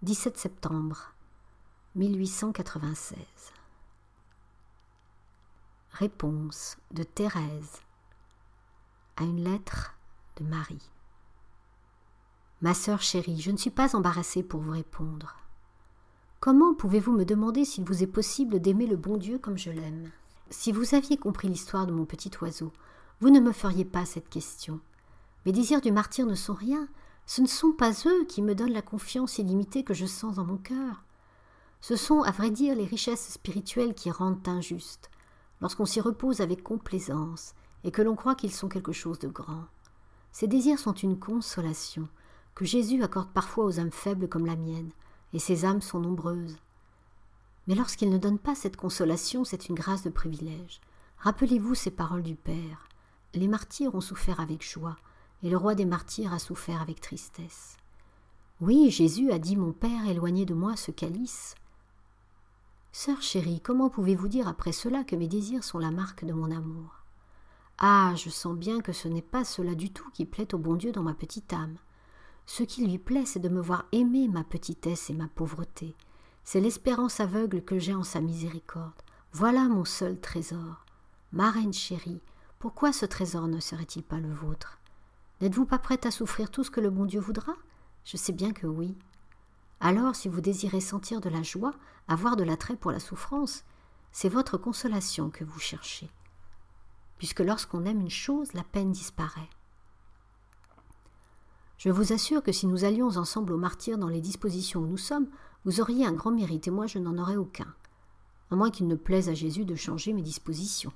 17 septembre 1896. Réponse de Thérèse à une lettre de Marie. Ma sœur chérie, je ne suis pas embarrassée pour vous répondre. Comment pouvez-vous me demander s'il vous est possible d'aimer le bon Dieu comme je l'aime? Si vous aviez compris l'histoire de mon petit oiseau, vous ne me feriez pas cette question. Mes désirs du martyr ne sont rien, ce ne sont pas eux qui me donnent la confiance illimitée que je sens dans mon cœur. Ce sont, à vrai dire, les richesses spirituelles qui rendent injuste, lorsqu'on s'y repose avec complaisance et que l'on croit qu'ils sont quelque chose de grand. Ces désirs sont une consolation que Jésus accorde parfois aux âmes faibles comme la mienne, et ces âmes sont nombreuses. Mais lorsqu'il ne donne pas cette consolation, c'est une grâce de privilège. Rappelez-vous ces paroles du Père. Les martyrs ont souffert avec joie, et le roi des martyrs a souffert avec tristesse. Oui, Jésus a dit « Mon Père, éloignez de moi ce calice ». Sœur chérie, comment pouvez-vous dire après cela que mes désirs sont la marque de mon amour? Ah, je sens bien que ce n'est pas cela du tout qui plaît au bon Dieu dans ma petite âme. Ce qui lui plaît, c'est de me voir aimer ma petitesse et ma pauvreté. C'est l'espérance aveugle que j'ai en sa miséricorde. Voilà mon seul trésor. Ma reine chérie, pourquoi ce trésor ne serait-il pas le vôtre? N'êtes-vous pas prête à souffrir tout ce que le bon Dieu voudra? Je sais bien que oui. Alors, si vous désirez sentir de la joie, avoir de l'attrait pour la souffrance, c'est votre consolation que vous cherchez. Puisque lorsqu'on aime une chose, la peine disparaît. Je vous assure que si nous allions ensemble au martyr dans les dispositions où nous sommes, vous auriez un grand mérite et moi je n'en aurais aucun, à moins qu'il ne plaise à Jésus de changer mes dispositions.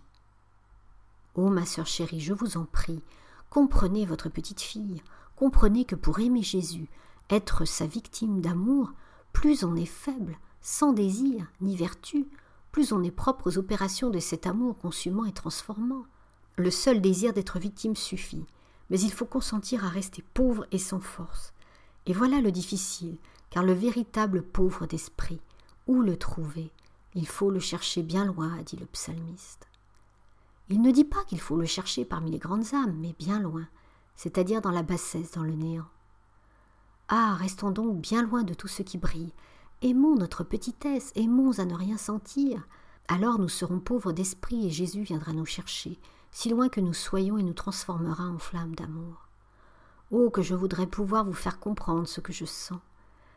Oh ma sœur chérie, je vous en prie, comprenez votre petite fille, comprenez que pour aimer Jésus, être sa victime d'amour, plus on est faible, sans désir ni vertu, plus on est propre aux opérations de cet amour consumant et transformant. Le seul désir d'être victime suffit, mais il faut consentir à rester pauvre et sans force. Et voilà le difficile, car le véritable pauvre d'esprit, où le trouver? Il faut le chercher bien loin, a dit le psalmiste. Il ne dit pas qu'il faut le chercher parmi les grandes âmes, mais bien loin, c'est-à-dire dans la bassesse, dans le néant. Ah, restons donc bien loin de tout ce qui brille. Aimons notre petitesse, aimons à ne rien sentir. Alors nous serons pauvres d'esprit et Jésus viendra nous chercher, si loin que nous soyons et nous transformera en flammes d'amour. Oh, que je voudrais pouvoir vous faire comprendre ce que je sens.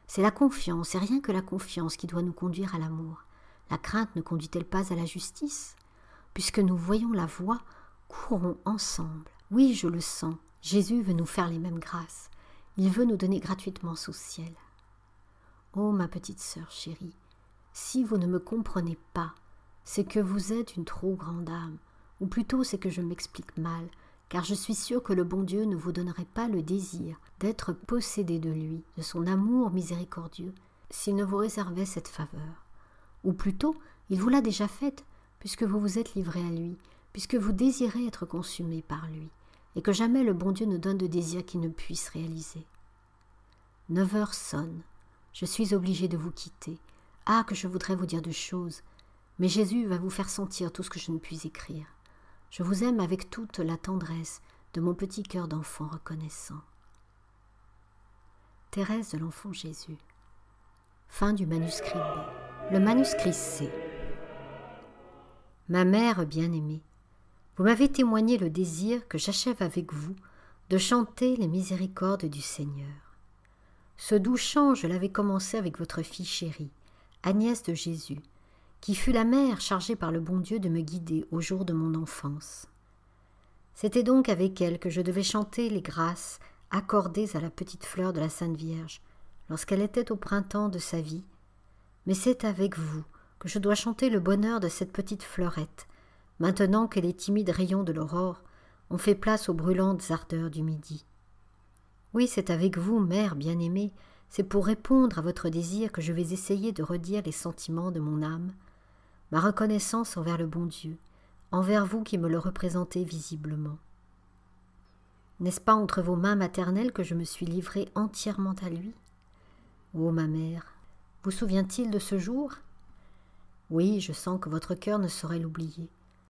C'est la confiance, et rien que la confiance qui doit nous conduire à l'amour. La crainte ne conduit-elle pas à la justice? Puisque nous voyons la voie, courons ensemble. Oui, je le sens, Jésus veut nous faire les mêmes grâces. Il veut nous donner gratuitement son ciel. Oh, ma petite sœur chérie, si vous ne me comprenez pas, c'est que vous êtes une trop grande âme, ou plutôt c'est que je m'explique mal, car je suis sûre que le bon Dieu ne vous donnerait pas le désir d'être possédé de lui, de son amour miséricordieux, s'il ne vous réservait cette faveur. Ou plutôt, il vous l'a déjà faite, puisque vous vous êtes livré à lui, puisque vous désirez être consumé par lui, et que jamais le bon Dieu ne donne de désir qu'il ne puisse réaliser. 9 heures sonnent, je suis obligée de vous quitter. Ah, que je voudrais vous dire de choses, mais Jésus va vous faire sentir tout ce que je ne puis écrire. Je vous aime avec toute la tendresse de mon petit cœur d'enfant reconnaissant. Thérèse de l'Enfant Jésus. Fin du manuscrit B. Le manuscrit C. Ma mère bien-aimée, vous m'avez témoigné le désir que j'achève avec vous de chanter les miséricordes du Seigneur. Ce doux chant, je l'avais commencé avec votre fille chérie, Agnès de Jésus, qui fut la mère chargée par le bon Dieu de me guider au jour de mon enfance. C'était donc avec elle que je devais chanter les grâces accordées à la petite fleur de la Sainte Vierge lorsqu'elle était au printemps de sa vie, mais c'est avec vous que je dois chanter le bonheur de cette petite fleurette, maintenant que les timides rayons de l'aurore ont fait place aux brûlantes ardeurs du midi. Oui, c'est avec vous, mère bien-aimée, c'est pour répondre à votre désir que je vais essayer de redire les sentiments de mon âme, ma reconnaissance envers le bon Dieu, envers vous qui me le représentez visiblement. N'est-ce pas entre vos mains maternelles que je me suis livrée entièrement à lui? Ô ma mère, vous souvient-il de ce jour? Oui, je sens que votre cœur ne saurait l'oublier.